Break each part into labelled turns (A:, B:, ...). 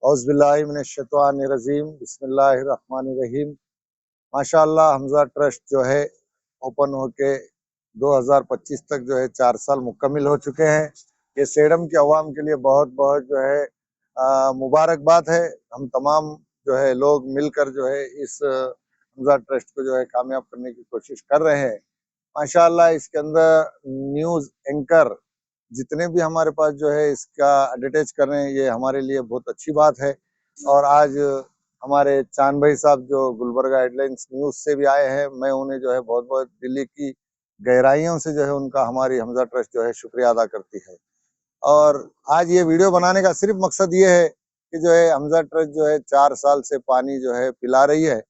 A: औज़ुबिल्लाहिमिनश्शैतानिर्रजीम बिस्मिल्लाहिर्रहमानिर्रहीम। माशाअल्लाह हमजा ट्रस्ट जो है ओपन होके 2025 तक जो है 4 साल मुकम्मिल हो चुके हैं। ये सेडम के अवाम के लिए बहुत बहुत जो है मुबारकबाद है। हम तमाम जो है लोग मिलकर जो है इस हमजा ट्रस्ट को जो है कामयाब करने की कोशिश कर रहे हैं। माशाअल्लाह इसके अंदर न्यूज़ एंकर जितने भी हमारे पास जो है इसका एडवर्टाइज कर रहे हैं, ये हमारे लिए बहुत अच्छी बात है। और आज हमारे चांद भाई साहब जो गुलबर्गा हेडलाइंस न्यूज़ से भी आए हैं, मैं उन्हें जो है बहुत-बहुत दिल्ली की गहराइयों से जो है उनका हमारी हमजा ट्रस्ट जो है शुक्रिया अदा करती है। और आज ये वीडियो बनाने का सिर्फ मकसद ये है कि जो है हमजा ट्रस्ट जो है 4 साल से पानी जो है पिला रही है।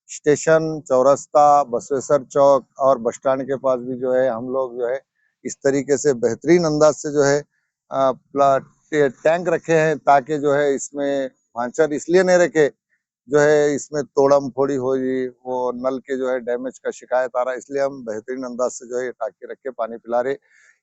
A: स्टेशन, चौरस्ता, बसवेश्वर चौक और बस स्टैंड के पास भी जो है हम लोग जो है इस तरीके से बेहतरीन अंदाज से जो है टैंक रखे हैं, ताकि जो है इसमें भांचर इसलिए नहीं रखे, जो है इसमें तोड़म फोड़ी हो रही, वो नल के जो है डैमेज का शिकायत आ रहा है, इसलिए हम बेहतरीन अंदाज से जो है टाँके रख के पानी पिला रहे।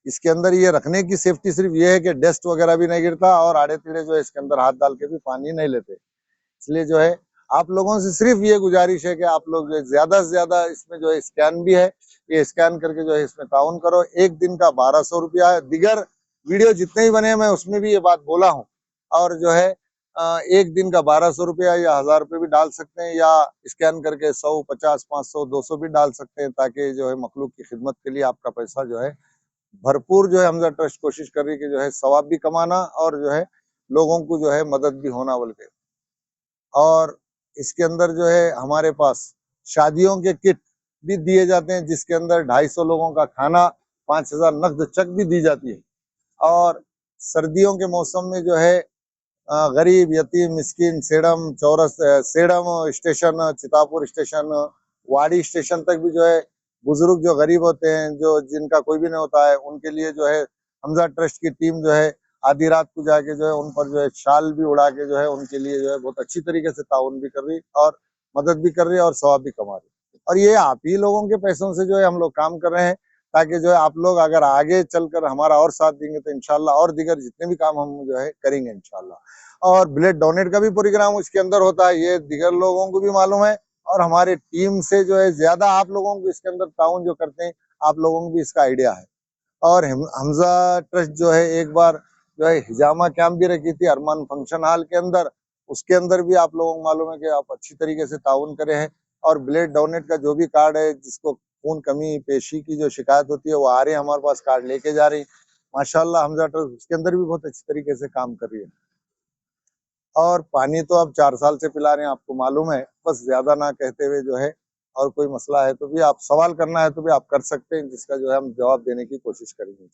A: इसके अंदर ये रखने की सेफ्टी सिर्फ ये है कि डस्ट वगैरह भी नहीं गिरता और आड़े-टेढ़े जो है इसके अंदर हाथ डाल के भी पानी नहीं लेते। इसलिए जो है आप लोगों से सिर्फ ये गुजारिश है कि आप लोग जो है ज़्यादा से ज़्यादा इसमें जो है स्कैन भी है, ये स्कैन करके जो है इसमें ताउन करो। एक दिन का 1200 रुपया है। दीगर वीडियो जितने भी बने हैं मैं उसमें भी ये बात बोला हूँ। और जो है एक दिन का 1200 रुपया या 1000 रुपये भी डाल सकते हैं, या स्कैन करके 100, 50, 500, 200 भी डाल सकते हैं, ताकि जो है मखलूक की खिदमत के लिए आपका पैसा जो है भरपूर जो है हमजा ट्रस्ट कोशिश कर रही है कि जो है सवाब भी कमाना और जो है लोगों को जो है मदद भी होना बोल के। और इसके अंदर जो है हमारे पास शादियों के किट भी दिए जाते हैं, जिसके अंदर 250 लोगों का खाना, 5000 नकद चेक भी दी जाती है। और सर्दियों के मौसम में जो है गरीब, यतीम, मिस्कीन सेडम स्टेशन, चितापुर स्टेशन, वाड़ी स्टेशन तक भी जो है बुजुर्ग जो गरीब होते हैं, जो जिनका कोई भी नहीं होता है, उनके लिए जो है हमजा ट्रस्ट की टीम जो है आधी रात को जाके जो है उन पर जो है शाल भी उड़ा के जो है उनके लिए जो है बहुत अच्छी तरीके से ताउन भी कर रही और मदद भी कर रही है और सवाब भी कमा रही है। और ये आप ही लोगों के पैसों से जो है हम लोग काम कर रहे हैं, ताकि जो है आप लोग अगर आगे चलकर हमारा और साथ देंगे तो इंशाल्लाह और दीगर जितने भी काम हम जो है करेंगे इंशाल्लाह। और ब्लड डोनेट का भी प्रोग्राम उसके अंदर होता है, ये दीगर लोगों को भी मालूम है। और हमारी टीम से जो है ज्यादा आप लोगों को इसके अंदर ताउन जो करते हैं, आप लोगों को भी इसका आइडिया है। और हमजा ट्रस्ट जो है एक बार जो है हिजामा कैंप भी रखी थी अरमान फंक्शन हॉल के अंदर, उसके अंदर भी आप लोगों को मालूम है कि आप अच्छी तरीके से ताउन करे हैं। और ब्लड डोनेट का जो भी कार्ड है, जिसको खून कमी पेशी की जो शिकायत होती है, वो आ रहे हैं हमारे पास कार्ड लेके जा रही। माशाल्लाह हमजा ट्रस्ट उसके अंदर भी बहुत अच्छी तरीके से काम कर रही है। और पानी तो अब 4 साल से पिला रहे हैं, आपको मालूम है। बस ज्यादा ना कहते हुए जो है, और कोई मसला है तो भी आप सवाल करना है तो भी आप कर सकते हैं, जिसका जो है हम जवाब देने की कोशिश करेंगे।